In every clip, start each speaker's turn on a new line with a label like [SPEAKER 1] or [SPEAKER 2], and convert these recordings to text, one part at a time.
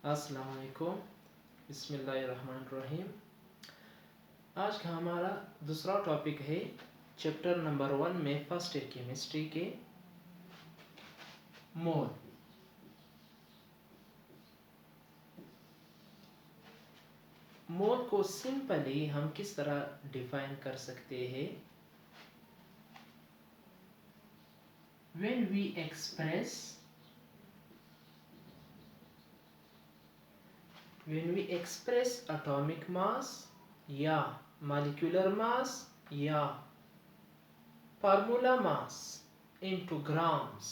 [SPEAKER 1] अस्सलाम वालेकुम। बिस्मिल्लाहिर्रहमानिर्रहीम। आज का हमारा दूसरा टॉपिक है चैप्टर नंबर 1 में फर्स्ट ईयर केमिस्ट्री के मोल। मोल को सिंपली हम किस तरह डिफाइन कर सकते हैं? when we express atomic mass या molecular mass या formula mass into grams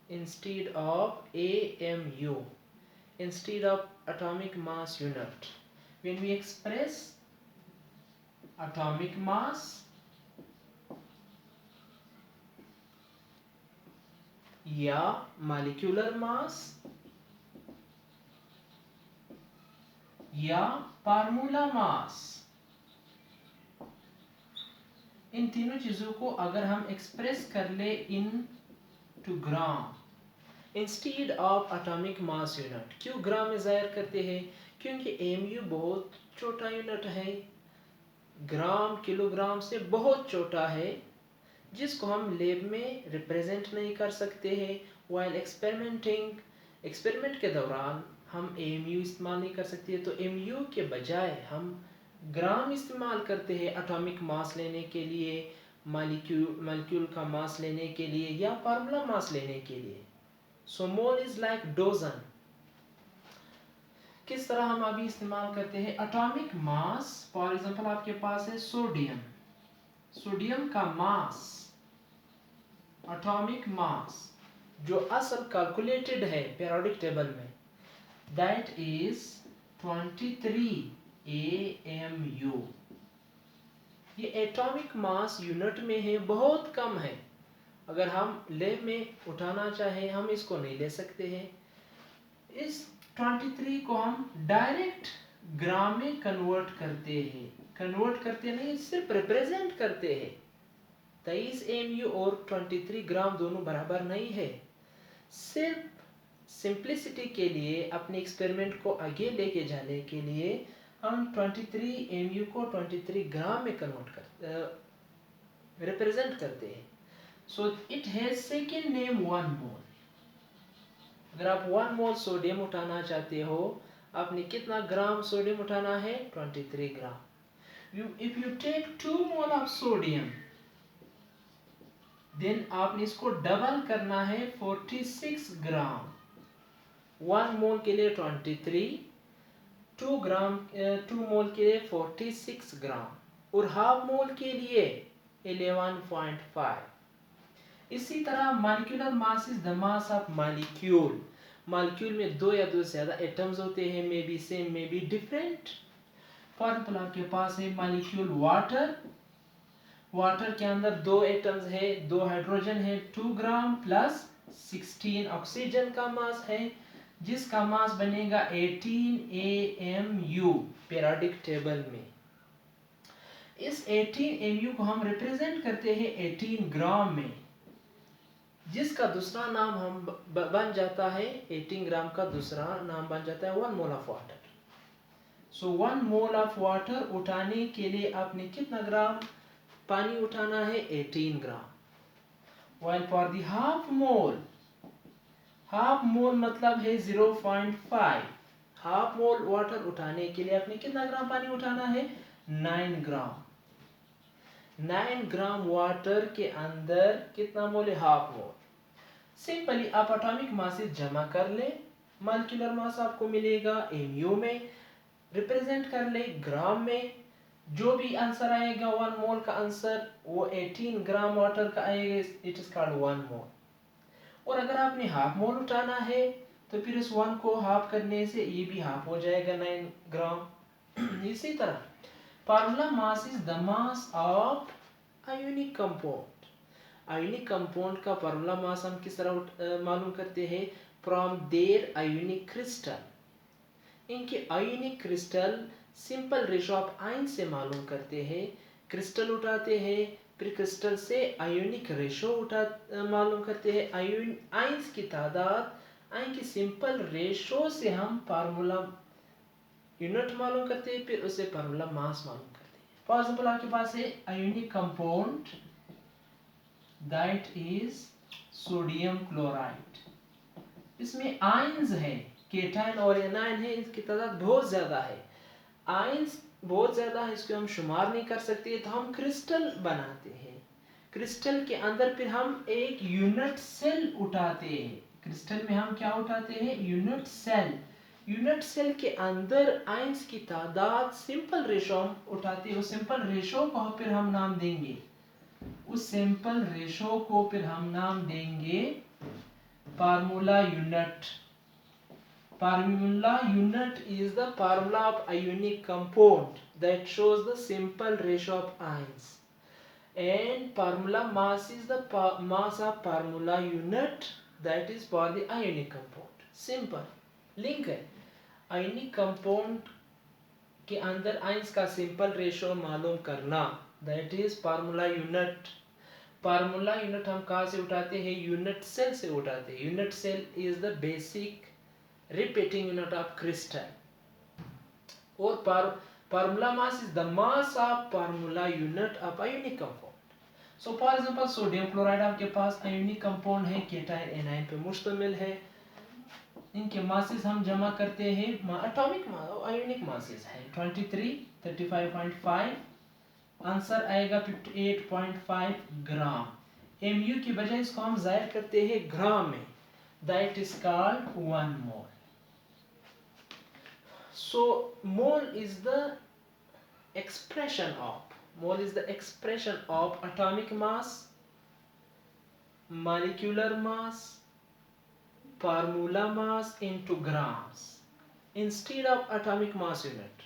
[SPEAKER 1] instead of AMU, instead of atomic mass unit. When we express atomic mass या molecular mass या फार्मूला मास, इन तीनों चीजों को अगर हम एक्सप्रेस कर ले in to gram instead of atomic mass unit. क्यों ग्राम में जाहिर करते हैं? क्योंकि एमयू बहुत छोटा यूनिट है, ग्राम किलोग्राम से बहुत छोटा है, जिसको हम लैब में रिप्रेजेंट नहीं कर सकते हैं। वाइल एक्सपेरिमेंट के दौरान हम एमयू इस्तेमाल नहीं कर सकते, तो एमयू के बजाय हम ग्राम इस्तेमाल करते हैं एटॉमिक मास लेने के लिए, मॉलिक्यूल का मास लेने के लिए या फार्मूला मास लेने के लिए। सो मोल इज लाइक डोजन। किस तरह हम अभी इस्तेमाल करते हैं एटॉमिक मास? फॉर एग्जांपल आपके पास है सोडियम का मास, एटॉमिक मास जो असल कैलकुलेटेड है पीरियोडिक टेबल में, दैट इज 23 AMU। ये एटॉमिक मास यूनिट में है, बहुत कम है। अगर हम लैब में उठाना चाहें हम इसको नहीं ले सकते हैं। इस 23 को हम डायरेक्ट ग्राम में कन्वर्ट करते नहीं, सिर्फ रिप्रेजेंट करते हैं। 23 AMU और 23 ग्राम दोनों बराबर नहीं है। सिर्फ सिंप्लिसिटी के लिए, अपने एक्सपेरिमेंट को आगे लेके जाने के लिए हम 23 AMU को 23 ग्राम में रिप्रेजेंट करते हैं। So it has second name 1 मोल। अगर आप 1 मोल सोडियम उठाना चाहते हो, आपने कितना ग्राम सोडियम उठाना है? 23 gram. If you take 2 mole of sodium, then आपने इसको डबल करना है 46 ग्राम। 1 मोल के लिए 23, 2 मोल के लिए 46 ग्राम और हाफ मोल के लिए 11.5। इसी तरह molecular mass is the mass of molecule. Molecule में 2 या 2 से ज्यादा एटम्स होते हैं, may be same may be different. For example आपके पास है मॉलिक्यूल वाटर के अंदर 2 एटम्स है, 2 हाइड्रोजन है, 2 ग्राम प्लस 16 ऑक्सीजन का मास है, जिसका मास बनेगा 18 AMU पीरियोडिक टेबल में। इस 18 AMU को हम रिप्रेजेंट करते हैं 18 ग्राम में, जिसका दूसरा नाम हम बन जाता है, 18 ग्राम का दूसरा नाम बन जाता है 1 mole of water. So 1 mole of water उठाने के लिए आपने कितना ग्राम पानी उठाना है? 18 gram. While for the half mole मतलब है 0.5। हाफ मोल वाटर उठाने के लिए आपने कितना ग्राम पानी उठाना है? 9 ग्राम। 9 ग्राम वाटर के अंदर कितना मोल है? Half mole. सिंपली आप एटॉमिक मासेस जमा कर ले, मॉलिक्यूलर मास आपको मिलेगा एमयू में, रिप्रेजेंट कर ले ग्राम में। जो भी आंसर आएगा 1 मोल का आंसर, वो 18 ग्राम वाटर का आएगा, इट इज कॉल्ड 1 मोल। और अगर आपने हाफ मोल उठाना है तो फिर इस 1 को हाफ करने से ये भी हाफ हो जाएगा 9 ग्राम। इसी तरह formula mass is the mass of ionic compound. Ionic compound का फार्मूला मास हम किस तरह मालूम करते हैं? From their ionic crystal. इनके ionic crystal simple ratio of ion से मालूम करते हैं। क्रिस्टल उठाते हैं, फिर क्रिस्टल से आयोनिक रेशो मालूम करते हैं, आयंस की तादाद, आयन की सिंपल रेशो से हम फार्मूला यूनिट मालूम करते हैं, फिर उसे फार्मूला मास मालूम करते हैं। फॉर एग्जांपल आपके पास है ionic compound that is sodium chloride. इसमें आयंस है, केटायन और एनायन है, इसकी तादाद बहुत ज्यादा है, आयंस बहुत ज्यादा है, इसको हम शुमार नहीं कर सकते, तो हम क्रिस्टल बनाते हैं। क्रिस्टल के अंदर फिर हम एक यूनिट सेल उठाते हैं। क्रिस्टल में हम क्या उठाते हैं? Unit cell. यूनिट सेल के अंदर आयंस की तादाद सिंपल रेशो हम उठाते हैं। उस सिंपल रेशो को फिर हम नाम देंगे, उस सिंपल रेशो को फिर हम नाम देंगे formula unit. Formula unit is the formula of ionic compound that shows the simple ratio of ions, and formula mass is the mass of formula unit that is for the ionic compound. Simple link है, ionic compound के अंदर ions का simple ratio मालूम करना, that is formula unit. Formula unit हम कहाँ से उठाते हैं? यूनिट सेल से उठाते हैं। Unit cell is the basic repeating unit of crystal, और formula mass is the mass of formula unit of ionic compound. So for example sodium chloride आपके पास आयोनिक कंपाउंड है, केटायन एनायन पे मुश्तमिल है। इनके मासेस हम जमा करते हैं, एटॉमिक आयोनिक मासेस है 23, 35.5, आंसर आएगा 58.5 ग्राम। mu की बजाय इसको हम जाहिर करते हैं ग्राम में, that is called 1 mole. So mole is the expression of atomic mass, molecular mass, formula mass into grams instead of atomic mass unit.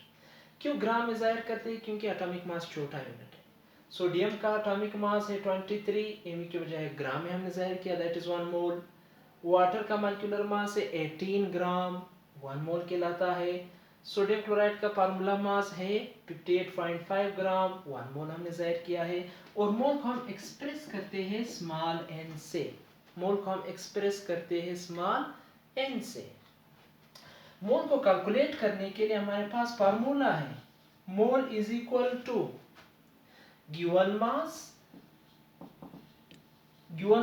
[SPEAKER 1] क्यों ग्राम में जाहिर करते हैं? क्योंकि एटॉमिक मास छोटा यूनिट है। सोडियम का एटॉमिक मास है 23, mu की बजाय ग्राम में हमने जाहिर किया, that is 1 मोल। वाटर का मॉलिक्यूलर मास है 18 ग्राम, 1 मोल कहलाता है। सोडियम क्लोराइड का फार्मूला मास है 58.5 ग्राम, 1 मोल हमने जाहिर किया है। और मोल को हम एक्सप्रेस करते हैं स्मॉल n से, मोल को हम एक्सप्रेस करते हैं स्मॉल n से। मोल को कैलकुलेट करने के लिए हमारे पास फार्मूला है, mole is equal to given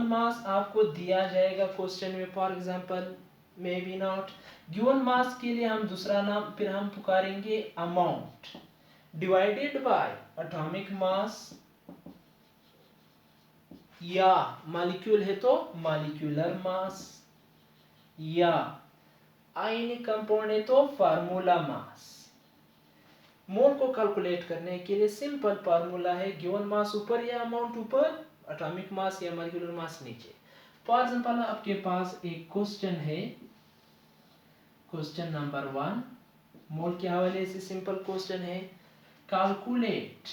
[SPEAKER 1] mass आपको दिया जाएगा क्वेश्चन में, for example may be not. Given mass के लिए हम दूसरा नाम फिर हम पुकारेंगे amount, divided by atomic mass, या मॉलिक्यूल है तो मॉलिक्यूलर मास, या आयनिक कंपाउंड है तो फार्मूला मास। मोल को कैलकुलेट करने के लिए सिंपल फार्मूला है, गिवन मास ऊपर या अमाउंट ऊपर, एटॉमिक मास या मॉलिक्यूलर मास नीचे। फॉर एग्जांपल आपके पास एक क्वेश्चन है, क्वेश्चन नंबर 1, मोल के हवाले से सिंपल क्वेश्चन है, calculate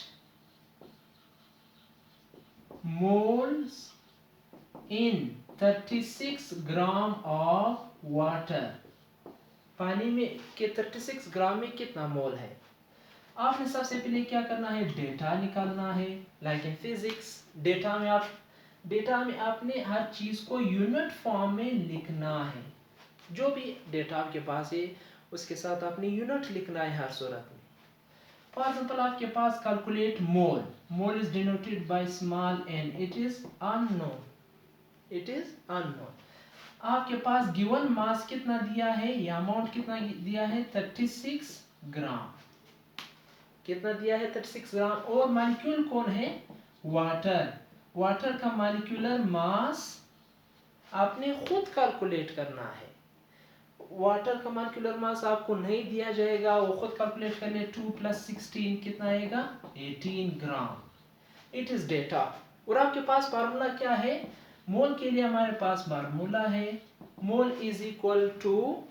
[SPEAKER 1] moles in 36 gram of water. पानी में के 36 ग्राम में कितना मोल है? आपने सबसे पहले क्या करना है? डेटा निकालना है। लाइक इन फिजिक्स, डेटा में आपने हर चीज को यूनिट फॉर्म में लिखना है। जो भी डेटा आपके पास है उसके साथ आपने यूनिट लिखना है हर सूरत में। फॉर एग्जांपल आपके पास calculate mole is denoted by small n, it is unknown. आपके पास गिवन मास कितना दिया है या अमाउंट कितना दिया है? 36 ग्राम। कितना दिया है? 36 ग्राम। और मॉलिक्यूल कौन है? वाटर का मॉलिक्यूलर मास आपने खुद कैलकुलेट करना है। वाटर का मॉलिक्यूलर मास आपको नहीं दिया जाएगा, वो खुद कैलकुलेट कर ले। 2 + 16 कितना आएगा? 18 ग्राम। It is data. और आपके पास फार्मूला क्या है? मोल के लिए हमारे पास फार्मूला है, mole is equal to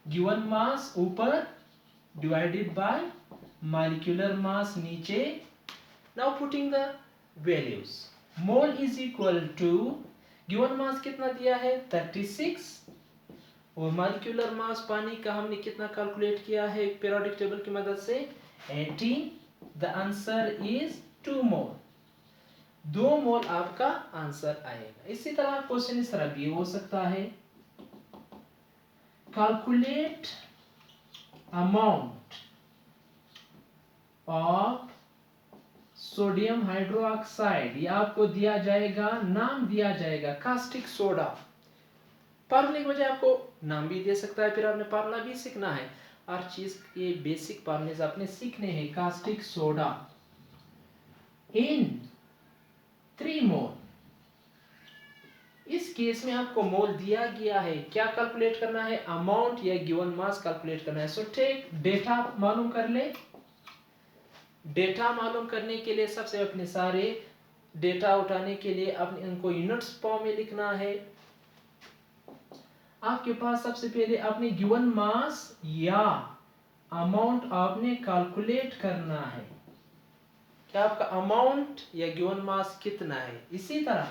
[SPEAKER 1] given mass ऊपर डिवाइडेड बाय मॉलिक्यूलर मास नीचे। Now putting the values, mole is equal to given mass कितना दिया है? 36, और मॉलिक्यूलर मास पानी का हमने कितना कैलकुलेट किया है पीरियोडिक टेबल की मदद से? 18। द आंसर इज 2 मोल। 2 मोल आपका आंसर आएगा। इसी तरह क्वेश्चन इस तरह भी हो सकता है, calculate amount of sodium hydroxide, ये आपको दिया जाएगा, नाम दिया जाएगा कास्टिक सोडा। फार्मूले की बजाय आपको नाम भी दे सकता है, फिर आपने फार्मूला भी सीखना है। हर चीज के बेसिक फार्मूले आपने सीखने हैं। कास्टिक सोडा इन 3 मोल, इस केस में आपको मोल दिया गया है, क्या कैलकुलेट करना है, अमाउंट या गिवन मास कैलकुलेट करना है। सो टेक डेटा मालूम कर ले। डेटा मालूम करने के लिए सबसे अपने सारे डेटा उठाने के लिए अपने इनको यूनिट्स फॉर्म में लिखना है। आपके पास सबसे पहले अपने गिवन मास या अमाउंट आपने कैलकुलेट करना है, क्या आपका अमाउंट या गिवन मास कितना है। इसी तरह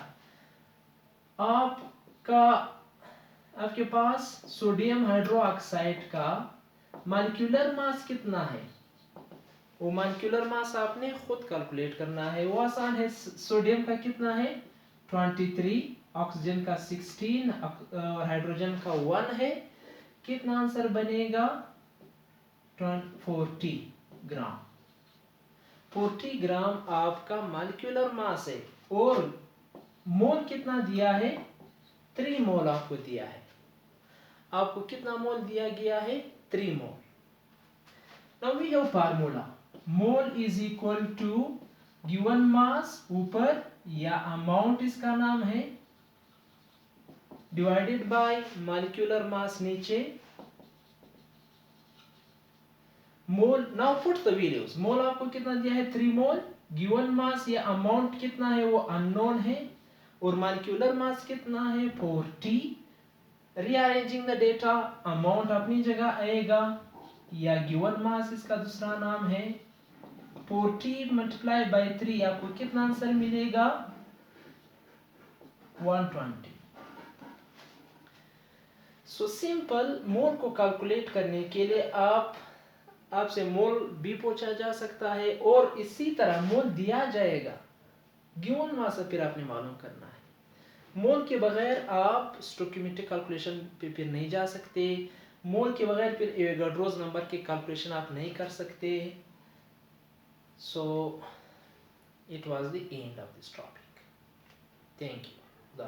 [SPEAKER 1] आपके पास सोडियम हाइड्रोक्साइड का मॉलिक्यूलर मास कितना है, वो मॉलिक्यूलर मास आपने खुद कैलकुलेट करना है। वो आसान है। सोडियम का कितना है 23, ऑक्सीजन का 16 और हाइड्रोजन का 1 है। कितना आंसर बनेगा 40 ग्राम। 40 ग्राम आपका मॉलिक्यूलर मास है। और मोल कितना दिया है 3 मोल आपको दिया है। आपको कितना मोल दिया गया है 3 mole. Now we have formula, mole is equal to given mass ऊपर या अमाउंट इसका नाम है, डिवाइडेड बाय मॉलिक्यूलर मास नीचे। मोल, नाउ पुट द वैल्यूज। मोल आपको कितना दिया है 3 मोल, गिवन मास या अमाउंट कितना है वो अननोन है, और मॉलिक्यूलर मास कितना है 40। रीअरेंजिंग द डेटा, अमाउंट अपनी जगह आएगा या गिवन मास इसका दूसरा नाम है। 40 मल्टीप्लाई बाय 3 आपको कितना आंसर मिलेगा 120। So simple. मोल को कैलकुलेट करने के लिए आपसे मोल भी पूछा जा सकता है, और इसी तरह मोल दिया जाएगा, गिवन मास फिर आपने मालूम करना है। मोल के बगैर आप स्टोइकियोमेट्रिक कैलकुलेशन पे फिर नहीं जा सकते। मोल के बगैर फिर एवोगाड्रोस नंबर के कैलकुलेशन आप नहीं कर सकते। So it was the end of this topic. Thank you.